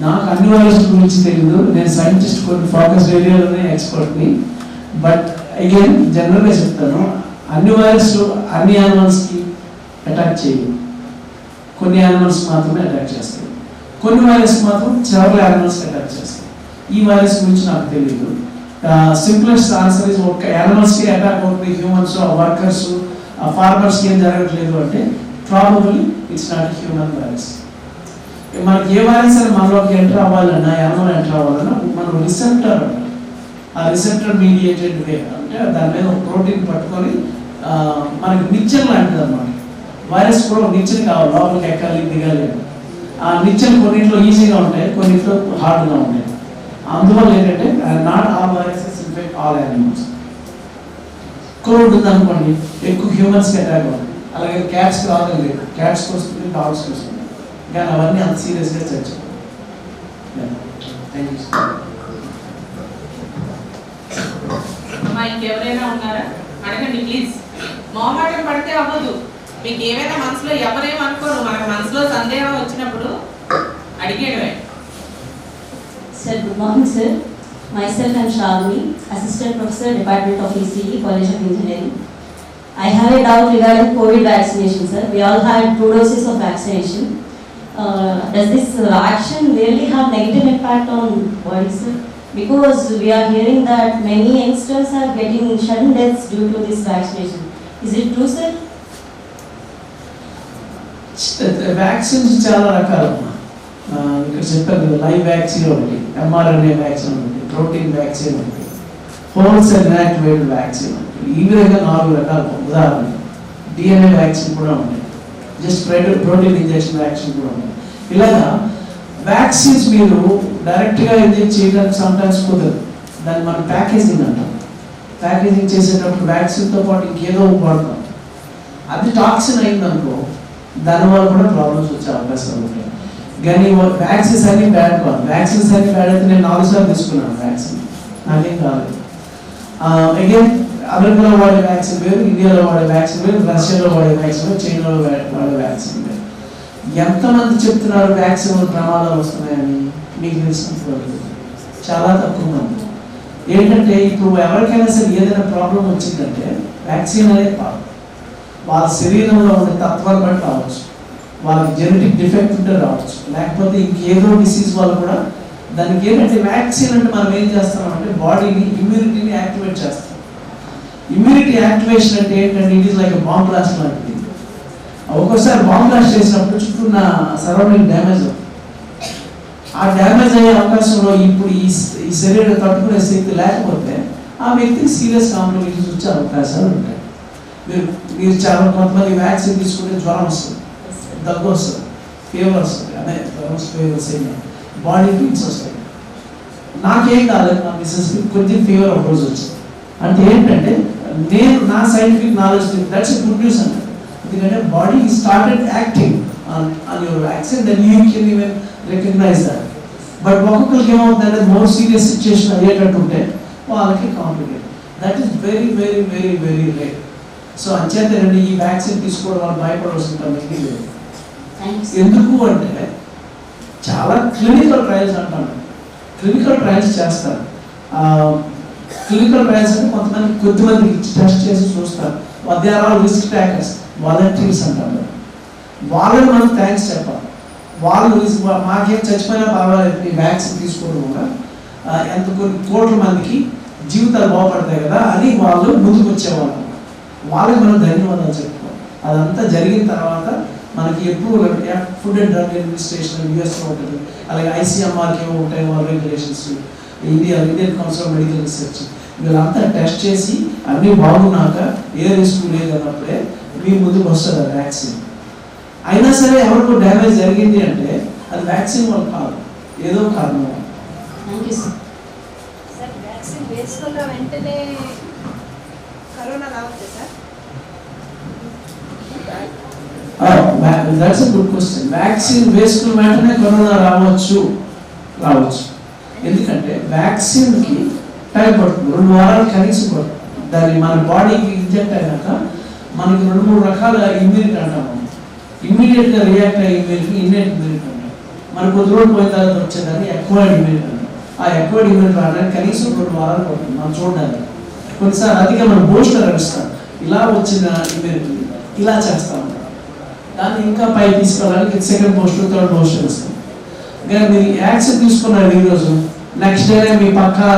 నాకు అన్ని virus గురించి తెలియదు. నేను scientist, కొన్ని focus ఏరియాలోనే ఎక్స్పర్ట్ని. But again జనరల్గా చెప్తాను, అన్ని వైరస్ అన్ని యానిమల్స్కి అటాక్ చేయవు. కొన్ని యానిమల్స్ మాత్రమే అటాక్ చేస్తాయి. కొన్ని వైరస్ మాత్రం చాలా యానిమల్స్కి అటాక్ చేస్తాయి. ఈ వైరస్ గురించి నాకు తెలియదు. సింప్లెస్ట్ ఆన్సర్ ఇస్ ఒక యానిమల్స్కి అటాక్ అవుతుంది, హ్యూమన్స్, వర్కర్స్, ఫార్మర్స్కి ఏం జరగట్లేదు అంటే probably it's not human virus. మనకి ఏ వైరస్ అని మనలోకి ఎంటర్ అవ్వాలన్నా, యానిమల్ ఎంటర్ అవ్వాలన్నా మనం రిసెప్టర్ అంటాం. ఆ రిసెప్టర్ మీడియేటెడ్ వే అంటే దాని మీద ఒక ప్రోటీన్ పట్టుకొని మనకి నిచ్చెన లాంటిది అన్నమాట. వైరస్ కూడా నిచ్చెన కావాలి, లోపలికి ఎక్కాలి దిగాలి. ఆ నిచ్చెన కొన్నింట్లో ఈజీగా ఉంటాయి, కొన్నింట్లో హార్డ్గా ఉంటాయి. అందువల్ల ఏంటంటే not all viruses infect all animals. Cold ఉందనుకోండి, ఎక్కువ హ్యూమన్స్కి అటాక్ అవుతుంది. అలాగే క్యాట్స్కి రావడం లేదు, క్యాట్స్కి వస్తుంది, డాగ్స్కి వస్తుంది. కానీ అవన్నీ అంత సీరియస్గా చర్చ. Thank you. ఇంకెవరైనా ఉన్నారా? అడగండి ప్లీజ్. మొహమాటం పడితే అవ్వదు. మీకు ఏమైనా మనసులో ఎవరేమనుకోరు, మనకు మనసులో సందేహం వచ్చినప్పుడు అడిగేయడమే. Sir, good morning, sir. Myself, I am Shalini, Assistant Professor, Department of ECE, College of Engineering. I have a doubt regarding COVID vaccination, sir. We all had 2 doses of vaccination. Does this action really have negative impact on body, sir? Because we are hearing that many youngsters are getting sudden deaths due to this vaccination. Is it true, sir? Vaccines చాలా రకాలు. ఇక్కడ చెప్పారు live vaccine ఒకటి, mRNA vaccine ఒకటి, protein vaccine ఒకటి, whole cell inactivated vaccine ఒకటి. ఈ విధంగా 4 రకాలు. ఉదాహరణ DNA వ్యాక్సిన్ కూడా ఉంటాయి, జస్ట్ ప్రోటీన్ ఇంజెక్షన్ వ్యాక్సిన్ కూడా ఉంటాయి. ఇలాగా వ్యాక్సిన్స్ మీరు డైరెక్ట్గా ఇంజెక్ట్ చేయడానికి సమ్టైమ్స్ కుదరదు. దాన్ని మనం ప్యాకేజింగ్ అంటాం. ప్యాకేజింగ్ చేసేటప్పుడు వ్యాక్సిన్తో పాటు ఇంకేదో వాడతాం. అది టాక్సిన్ అయిందనుకో, దానివల్ల కూడా ప్రాబ్లమ్స్ వచ్చే అవకాశాలు ఉంటాయి. కానీ వ్యాక్సిన్స్ అన్ని బ్యాడ్ కాదు. వ్యాక్సిన్స్ అన్ని బ్యాడ్ అయితే నేను 4 సార్లు తీసుకున్నాను వ్యాక్సిన్, నాకేం కాలేదు. అగైన్ అమెరికాలో వాడే వ్యాక్సిన్ వేరు, ఇండియాలో వాడే వ్యాక్సిన్ వేరు, రష్యాలో వాడే వ్యాక్సిన్ వేరు, చైనాలో వాడే వ్యాక్సిన్ వేరు. ఎంతమంది చెప్తున్నారు వ్యాక్సిన్ ప్రమాదాలు వస్తున్నాయని? మీకు తెలిసినంత వరకు చాలా తక్కువ మంది. ఏంటంటే ఇప్పుడు ఎవరికైనా సరే ఏదైనా ప్రాబ్లం వచ్చిందంటే వ్యాక్సిన్ అనేది ప్రాబ్లం. వాళ్ళ శరీరంలో ఉండే తత్వాలు బట్టి రావచ్చు, వాళ్ళకి జెనెటిక్ డిఫెక్ట్ ఉంటే రావచ్చు, లేకపోతే ఇంకేదో డిసీజ్ వల్ల కూడా దానికి ఏంటంటే వ్యాక్సిన్ అంటే మనం ఏం చేస్తామంటే బాడీని ఇమ్యూనిటీని యాక్టివేట్ చేస్తాం. ఇమ్యూనిటీ యాక్టివేషన్ అంటే ఏంటంటే it is like bomb blast లాంటిది. ఒక్కోసారి బాంబ్ బ్లాస్ట్ చేసినప్పుడు చుట్టూ ఉన్న సరౌండింగ్ డ్యామేజ్ అవుతుంది. ఆ డ్యామేజ్ అయ్యే అవకాశంలో ఇప్పుడు ఈ శరీరం తట్టుకునే శక్తి లేకపోతే ఆ వ్యక్తికి సీరియస్ కాంప్లికేషన్స్ వచ్చే అవకాశాలు ఉంటాయి. మీరు చాలా కొంతమంది వ్యాక్సిన్ తీసుకుంటే జ్వరం వస్తుంది, దగ్గు వస్తుంది, ఫీవర్ వస్తుంది, అదే ఫీవర్స్ బాడీ పెయిన్స్ వస్తాయి. నాకేం కాలేదు, నా మిస్సెస్కి కొంచెం ఫీవర్ ఒక రోజు వచ్చింది. అంటే ఏంటంటే నేను నా scientific knowledge that's good news అంటే, ఎందుకంటే body started acting on your vaccine, then you can even recognise that. But ఒక్కొక్కరికి ఏమవుతుందంటే మోర్ సీరియస్ సిచ్యుయేషన్ అయ్యేటట్టు ఉంటే వాళ్ళకి complicate. That is very very very very rare. So అంచేతనండి ఈ వ్యాక్సిన్ తీసుకోవడం వాళ్ళు భయపడవలసిన పని లేదు. ఎందుకు అంటే చాలా క్లినికల్ ట్రయల్స్ అంటాను, క్లినికల్ ట్రయల్స్ చేస్తారు. క్లినికల్ ట్రయల్స్ అంటే కొద్దిమందికి టెస్ట్ చేసి చూస్తారు. They are all risk takers, volunteers అంటారు. వాళ్ళని మనం థ్యాంక్స్ చెప్పాలి. వాళ్ళు మాకేం చచ్చిపోయినా పర్వాలేదు ఈ వ్యాక్సిన్ తీసుకోవడం కూడా ఎంత కొన్ని కోట్ల మందికి జీవితాలు బాగుపడతాయి కదా అని వాళ్ళు ముందుకు వచ్చేవాళ్ళు. వాళ్ళకి మనం ధన్యవాదాలు చెప్పుకోవాలి. అదంతా జరిగిన తర్వాత మనకి ఎప్పుడు ఫుడ్ అండ్ డ్రగ్ అడ్మినిస్ట్రేషన్ యూఎస్లో ఉంటుంది, అలాగే ఐసీఎంఆర్కి ఏమో ఉంటాయి వాళ్ళ regulations, Indian council of medical research, వీళ్ళంతా టెస్ట్ చేసి అన్నీ బాగున్నాక ఏ రిస్క్ లేదన్నప్పుడే మీ ముందుకు వస్తుంది ఆ వ్యాక్సిన్. అయినా సరే ఎవరికో డ్యామేజ్ జరిగింది అంటే అది వ్యాక్సిన్ వల్ల కాదు, ఏదో కారణం. వ్యాక్సిన్ వేసుకున్న వెంటనే కరోనా రావచ్చు sir? That's a good question. Vaccine వేసుకున్న వెంటనే కరోనా రావచ్చు. ఎందుకంటే వ్యాక్సిన్కి టైం పడుతుంది, 2 వారాలు కనీసం పడుతుంది. దాన్ని మన బాడీకి ఇంజెక్ట్ అయినాక మనకి 2-3 రకాల ఇమ్యూనిటీ అంటాము. ఇమ్మీడియట్గా రియాక్ట్ అయ్యే ఇమ్యూనిటీ ఇన్నెట్ ఇమ్యూనిటీ అంటాం. మనకు కొద్ది రోజులు పోయిన తర్వాత వచ్చేదాన్ని ఎక్వైర్డ్ ఇమ్యూనిటీ అంటాం. ఆ ఎక్వైర్డ్ ఇమ్యూనిటీ రావడానికి కనీసం 2 వారాలు పడుతుంది మనం చూడడానికి. కొన్నిసార్లు అదిగా మనం బూస్టర్ అనిస్తాం, ఇలా వచ్చిన ఇమ్యూనిటీ ఇలా చేస్తూ ఉంటాం. దాన్ని ఇంకా పై తీసుకెళ్ళడానికి సెకండ్ బూస్టర్, థర్డ్ బూస్టర్ ఇస్తాం. కానీ మీరు యాక్సిన్ తీసుకున్నారు ఈరోజు, నెక్స్ట్ డే మీ పక్కన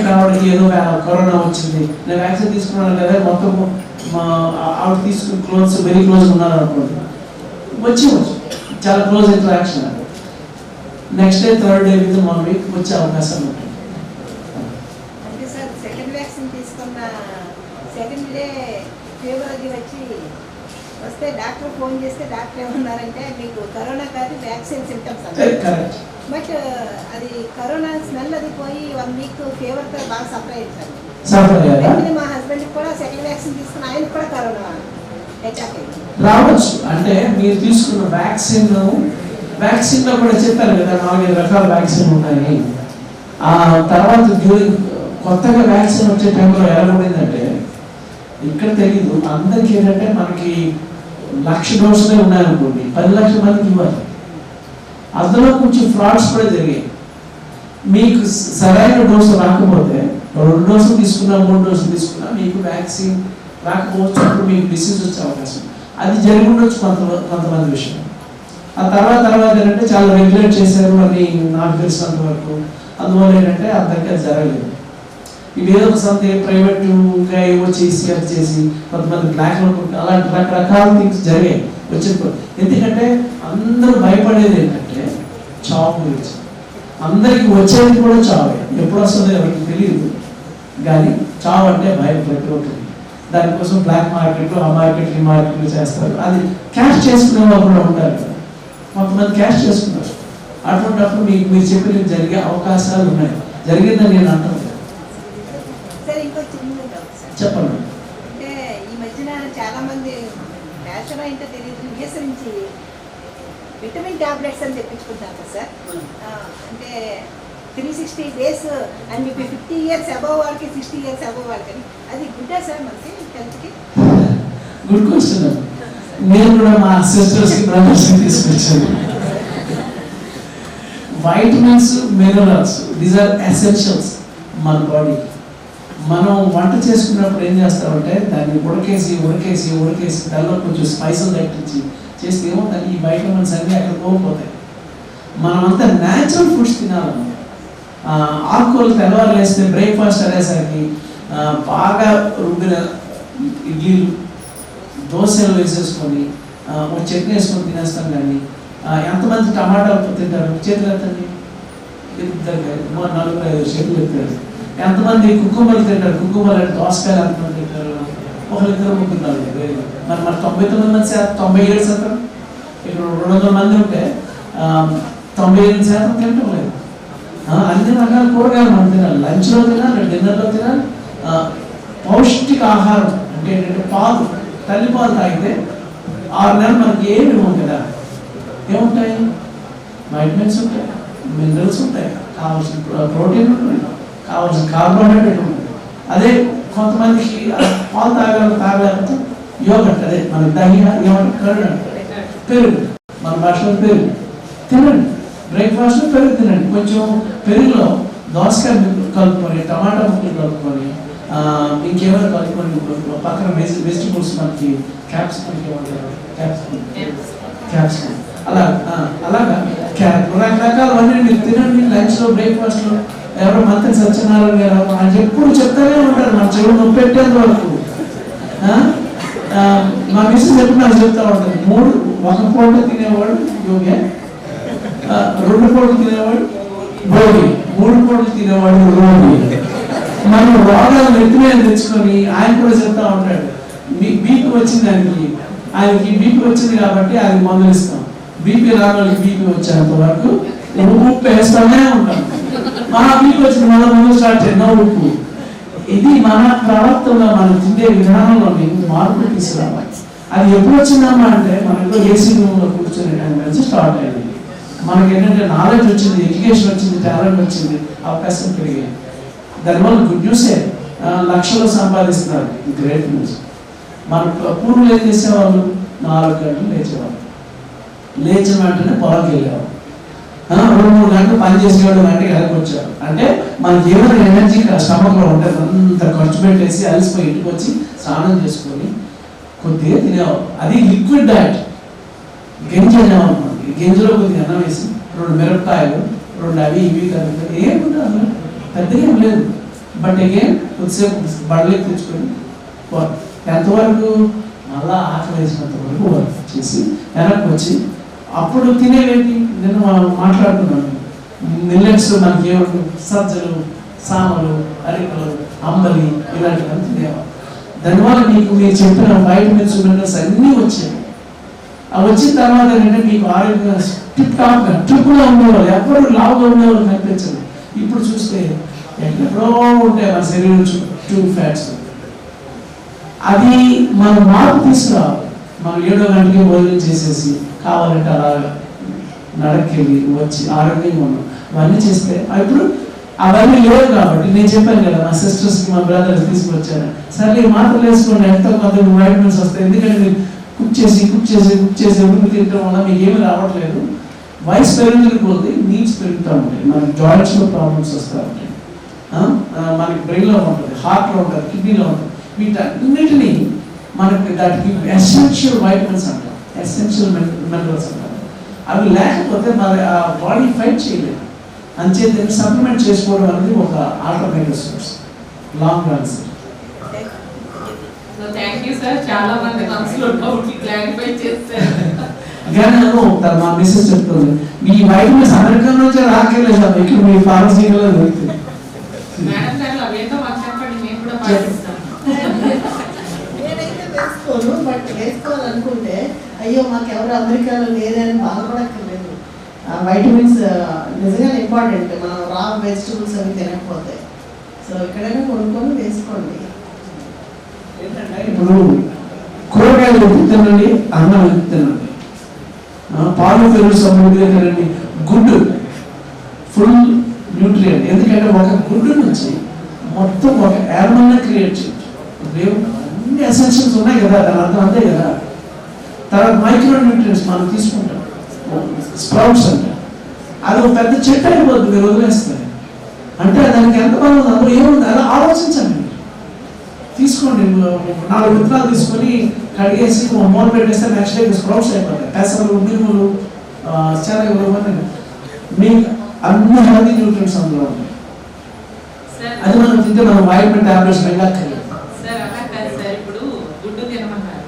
రావడానికి ఏదో కరోనా వచ్చింది, నేను వ్యాక్సిన్ తీసుకున్నాను కదా, మొత్తం ఆవిడ తీసుకుని క్లోజ్ వెరీ క్లోజ్ ఉన్నారు అనుకోండి, వచ్చి చాలా close interaction, next day third day with 1 week వచ్చే అవకాశం ఉంటుంది. అంటే సార్ సెకండ్ వ్యాక్సిన్ తీసుకున్న సెకండ్ డే ఫీవర్ అది వస్తే డాక్టర్ ఫోన్ చేస్తే డాక్టర్ ఏమన్నారంటే మీకు కరోనా కాదు వ్యాక్సిన్ సింటమ్స్ అన్నారు. బట్ అది కరోనా స్మెల్ అది పోయి 1 వీక్ ఫీవర్తో బాగా సఫర్ అయ్యారు. మా హస్బెండ్ కూడా సెకండ్ వ్యాక్సిన్ తీసుకుని ఆయన కూడా కరోనా అటాక్ అయింది. రావచ్చు అంటే మీరు తీసుకున్న వ్యాక్సిన్ లో కూడా చెప్పారు కదా 4-5 రకాల వ్యాక్సిన్ ఉన్నాయి. ఆ తర్వాత కొత్తగా వ్యాక్సిన్ వచ్చే టైంలో ఎలా ఉండేదంటే ఇక్కడ తెలీదు అందరికీ ఏంటంటే మనకి 1,00,000 డోసులే ఉన్నాయనుకోండి, 10 లక్షల మందికి ఇవ్వాలి. అందులో కొంచెం ఫ్రాడ్స్ కూడా జరిగాయి. మీకు సరైన డోసు రాకపోతే 2 డోసులు తీసుకున్నా 3 డోసులు తీసుకున్నా మీకు వ్యాక్సిన్ రాకపోవచ్చు, అప్పుడు మీకు డిసీజ్ వచ్చే అవకాశం అది జరిగి ఉండొచ్చు కొంతమంది విషయం. ఆ తర్వాత ఏంటంటే చాలా రెగ్యులేట్ చేశారు అని నాకు తెలిసినంత వరకు. అందువల్ల ఏంటంటే అందరికీ అది జరగలేదు. ఇవి ఏదో సంథింగ్ ప్రైవేట్గా ఏవో చేసి అది చేసి కొంతమంది బ్లాక్లో అలాంటి రకరకాల థింగ్స్ జరిగాయి వచ్చింది. ఎందుకంటే అందరూ భయపడేది ఏంటంటే చావు గురించి. అందరికి వచ్చేది కూడా చావే, ఎప్పుడు వస్తుందో ఎవరికి తెలియదు, కానీ చావు అంటే భయం ప్రతి ఒక్కరికి. దానికోసం బ్లాక్ మార్కెట్లు, ఆ మార్కెట్లు, ఈ మార్కెట్లు చేస్తారు. అది క్యాష్ చేసుకునే వాళ్ళు కూడా ఉంటారు కదా, కొంతమంది క్యాష్ చేసుకున్నారు. అటువంటిప్పుడు మీరు చెప్పినవి జరిగే అవకాశాలు ఉన్నాయి. జరిగిందని నేను అంటాను. చెప్పండి. అంటే ఈ మధ్యన చాలా మంది ఫ్యాషన్ అంటే తెలియదు యూఎస్ నుంచి విటమిన్ టాబ్లెట్స్ అని తెప్పించుకుంటారు కదా సార్. అంటే 360 days అండ్ మీకు 50 years అబవ్ వాళ్ళకి 60 years అబవ్ వాళ్ళకి అది గుడ్డా సార్ మనకి హెల్త్కి? Good question. నేను కూడా మా సిస్టర్స్ బ్రదర్స్ తీసుకొచ్చాను. Vitamins, minerals, these are essentials మన బాడీకి. మనం వంట చేసుకున్నప్పుడు ఏం చేస్తామంటే దాన్ని ఉడకేసి దానిలో కొంచెం స్పైసెస్ తగ్గించి చేస్తే ఏమవుతుంది, ఈ వైటమిన్స్ అన్నీ అక్కడ పోకపోతాయి. మనమంతా న్యాచురల్ ఫుడ్స్ తినాలి. ఆకుకూరలు తెల్లవారు వేస్తే బ్రేక్ఫాస్ట్ అనేసరికి బాగా రుబ్బిన ఇడ్లీలు దోశలు వేసేసుకొని ఒక చట్నీ వేసుకొని తినేస్తాం. కానీ ఎంతమంది టమాటాలు తింటారు? చేతులు ఎత్తండి. 4-5 చేతులు ఎత్తారు. ఎంతమంది కుక్కుమలు తింటారు? కుక్కుమలు అంటే దోసకాయలు ఎంతమంది తింటారు? 1-2-3-4. మరి 99 మంది 97%. ఇక్కడ 200 మంది ఉంటే 97% తినటం లేదు. అన్ని రకాల కూరగాయలు మనం తినాలి. లంచ్లో తినాలి, డిన్నర్లో తినాలి. పౌష్టిక ఆహారం అంటే ఏంటంటే పాలు, తల్లి పాలు తాగితే 6 నెలలు మనకి ఏమి ఇవ్వం కదా. ఏముంటాయి? వైటమిన్స్ ఉంటాయి, మినరల్స్ ఉంటాయి, కావాల్సిన ప్రోటీన్ ఉంటుంది, కావాల్సిన కార్బోహైడ్రేట్ ఉంటుంది. అదే కొంతమందికి పాలు తాగలేకపోతే యోగట్, అదే మన దహి ఏమంటారు, పెరుగు, మన భాషలో పెరుగు తినండి. బ్రేక్ఫాస్ట్ పెరుగు తినండి. కొంచెం పెరుగులో దోసకాయ కలుపుకొని, టమాటా ముక్కలు కలుపుకొని, ఇంకేమైనా కలుపుకొని, పక్కన వెజిటబుల్స్ మనకి క్యాప్సికమ్ ఏమంటారు, క్యాప్సికమ్ అలాగా రకరకాలవన్నీ మీరు తినండి. లంచ్లో, బ్రేక్ఫాస్ట్లో. ఎవరో మంత్రి సత్యనారాయణ గారు అని ఎప్పుడు చెప్తానే ఉంటారు, మన చెవులు నొప్పి పెట్టేంత వరకు. మా మిస్సెస్ ఎప్పుడు నాకు చెప్తా ఉంటుంది, 1 పూట తినేవాడు యోగే, 2 పూటలు తినేవాడు భోగి, 3 పూటలు తినేవాడు రోగి. మనం రోగాలు నెత్తిమే తెచ్చుకొని ఆయన కూడా చెప్తా ఉంటాడు, బీపీ వచ్చింది ఆయనకి బీపీ వచ్చింది కాబట్టి ఆయన మందులు ఇస్తాం. బీపీ రావాలకి బీపీ వచ్చేంత వరకు ఉప్పు వేస్తూనే ఉంటాం. మన బీపీ వచ్చింది మన ముందు స్టార్ట్ చేద్దాం ఉప్పు. ఇది మన ప్రవర్తనలో, మనం తిండే విధానంలో మార్పు తీసుకురావాలి. అది ఎప్పుడు వచ్చిందమ్మా అంటే మనకు ఏసీ రూమ్లో కూర్చొని టైం నుంచి స్టార్ట్ అయింది. మనకి ఏంటంటే నాలెడ్జ్ వచ్చింది, ఎడ్యుకేషన్ వచ్చింది, టాలెంట్ వచ్చింది, అవకాశం పెరిగాయి. దానివల్ల గుడ్ న్యూసే, లక్షలు సంపాదిస్తున్నారు, గ్రేట్ న్యూస్. మన పూర్వులు ఏం చేసేవాళ్ళు, 4 గంటలు లేచేవాళ్ళు. లేచిన వెంటనే పొలంకి వెళ్ళేవాళ్ళు. 2-3 గంటలు పని చేసేవాళ్ళు, గంటకి వెళ్ళకి వచ్చారు. అంటే మనకి ఏమైనా ఎనర్జీ స్టమక్లో ఉంటే అంత ఖర్చు పెట్టేసి అలసిపోయి ఇంటికి వచ్చి స్నానం చేసుకొని కొద్దిగా తినేవాళ్ళు. అది లిక్విడ్ డయట్. గింజ అనేవాళ్ళు. గింజలో కొద్దిగా అన్నం వేసి 2 మిరపకాయలు, 2 అవి ఇవి కలిపి ఏముంటుంది, పెద్దగా ఏం లేదు. బట్ అగైన్ కొద్దిసేపు బడలేకి తెచ్చుకొని ఎంతవరకు మళ్ళా ఆకలి వేసినంత వరకు వర్క్ చేసి వెనక్కి వచ్చి అప్పుడు తినేవేంటి, నేను మాట్లాడుతున్నాను, మిల్లెట్స్ మనకి ఏమంటారు, సజ్జలు, సామలు, అరికలు, అంబలి ఇలాంటివన్నీ తినేవాళ్ళు. దానివల్ల మీరు చెప్పిన వైటమిన్స్, మినరల్స్ అన్నీ వచ్చాయి. అవి వచ్చిన తర్వాత ఏంటంటే మీకు ఆరోగ్యంగా టిప్ టాప్గా ట్రిప్గా ఉండేవాళ్ళు, ఎవరు లావుగా ఉండేవాళ్ళు కనిపించదు. ఇప్పుడు చూస్తే ఎక్కడో ఉంటాయి మన శరీరం చుట్టూ ఫ్యాట్స్. అది మనం మార్పు తీసుకురావాలి. మనం 7 గంటలకి భోజనం చేసేసి కావాలంటే అలా నడకెళ్ళి వచ్చి ఆరోగ్యంగా ఉన్నాం. అవన్నీ చేస్తే ఇప్పుడు అవన్నీ లేవు కాబట్టి నేను చెప్పాను కదా, మా సిస్టర్స్కి, మా బ్రదర్స్ తీసుకొచ్చాను. సరే మాత్రలు వేసుకోండి, ఎంతో కొంత వైటమిన్స్ వస్తాయి. ఎందుకంటే మీరు కుక్ చేసి ఉడుకు తినడం వల్ల మీకు ఏమి రావట్లేదు. వయసు పెరుగుతున్న కొద్ది నీడ్స్ పెరుగుతూ ఉంటాయి. మనకి జాయింట్స్లో ప్రాబ్లమ్స్ వస్తూ ఉంటాయి, మనకి బ్రెయిన్లో ఉంటుంది, హార్ట్లో ఉంటుంది, కిడ్నీలో ఉంటుంది. వీటన్నిటినీ మనకి దానికి ఎసెన్షియల్ వైటమిన్స్ అంటారు, ఎసెన్షియల్ మినరల్స్ అంటారు. అవి లేకపోతే మన బాడీ ఫైట్ చేయలేదు. అంచేత సప్లిమెంట్ చేసుకోవడం అనేది ఒక alternative source long run. Thank you sir, చాలా మంది మనసులో డౌట్లు క్లారిఫై చేస్తారు. మా మిస్సెస్ చెప్తుంది, మీ వైటమిన్స్ అమెరికా నుంచి రాకెళ్ళేసాం, ఇక్కడ మీ ఫార్మసీలో దొరుకుతుంది. మేడం గారు అవేంటో మాకు చెప్పండి, మేము కూడా పాటిస్తాం. నేనైతే వేసుకోను, బట్ వేసుకోవాలనుకుంటే అయ్యో మాకు ఎవరు అమెరికాలో లేదని బాధపడక్కర్లేదు. వైటమిన్స్ నిజంగా ఇంపార్టెంట్. మనం రా వెజిటబుల్స్ అవి తినకపోతే సో ఎక్కడైనా కొనుక్కొని వేసుకోండి. ఇప్పుడు కూరగాయలు తినండి, అన్నం తినండి, పాలు పెరుగు సమృద్ధిగా తినండి. గుడ్డు ఫుల్ న్యూట్రియంట్. ఎందుకంటే ఒక గుడ్డు నుంచి మొత్తం ఒక యానిమల్ని క్రియేట్ చేయొచ్చు. అన్ని ఎసెన్షియల్స్ ఉన్నాయి కదా, దాని అర్థం అంతే కదా. తర్వాత మైక్రో న్యూట్రియన్స్ మనం తీసుకుంటాం, స్ప్రౌట్స్ అంటే అది ఒక పెద్ద చెట్టు అయిపోతుంది మీరు వదిలేస్తారు. అంటే దానికి ఎంత బలం ఉంది, అందులో ఏముంది, అలా ఆలోచించండి. తీసుకోండి, 4 విత్తనాలు తీసుకొని కడిగేసి మూల పెట్టేస్తే నెక్స్ట్ డే స్ప్రౌట్స్ అయిపోతాయి. పెసలు, మినుములు, శనగలు ఇవన్నీ మీకు అన్ని హెల్తీ న్యూట్రియంట్స్ అందులో ఉంటాయి. అది మనం తింటే మనం వైటమిన్ టాబ్లెట్స్ వెళ్ళక్కర్లేదు. సార్ అలా కాదు సార్, ఇప్పుడు గుడ్డు తినమన్నారు,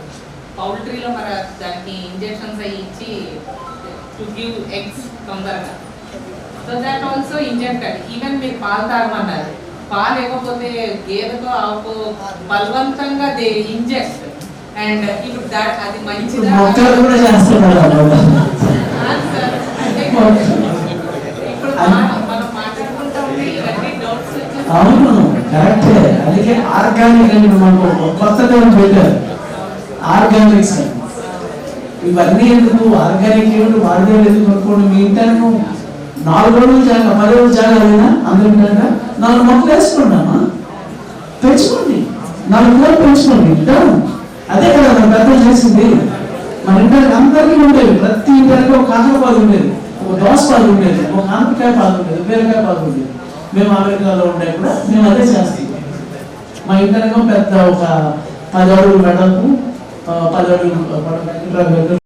పౌల్ట్రీలో మరి దానికి ఇంజెక్షన్స్ అవి ఇచ్చి టు గివ్ ఎగ్స్ తొందరగా, so that also injected. Even మీరు పాలు తాగమన్నారు, పాలు ఇవ్వకపోతే గేదెతో ఆవుకు బలవంతంగా దే ఇంజెక్ట్. అండ్ ఇప్పుడు అది మంచిదా? మొక్కలు కూడా చేస్తున్నారు ఇప్పుడు మనం మాట్లాడుకుంటా ఉంటే ఇవన్నీ డౌట్స్ వచ్చేసి. అవును, కరెక్టే. అందుకే ఆర్గానిక్ అని మనకు కొత్త టర్మ్ పెట్టారు, ఆర్గానిక్స్. ఇవన్నీ ఎందుకు ఆర్గానిక్ ఏమిటి వాడితే ఎందుకు అనుకోండి. మీ ఇంటాను 4 రోజులు జాగా 10 రోజులు జాగా అయినా అందరికంటే 4 మొక్కలు వేసుకున్నామా, పెంచుకోండి, 4 కూరలు పెంచుకోండి. అదే కదా మన పెద్దలు చేసింది. మన ఇంటానికి అందరికీ ఉండేవి, ప్రతి ఇంటానికి ఒక కాకర పాలు ఉండేది, ఒక దోస పాలు ఉండేది, ఒక ఆనపకాయ పాలు ఉండేది, బీరకాయ పాలు ఉండేది. మేము అమెరికాలో ఉండే కూడా మేము అదే చేస్తాం. మా ఇంటానికి పెద్ద ఒక 10 అడుగులు వెడల్పు, 10 అడుగులు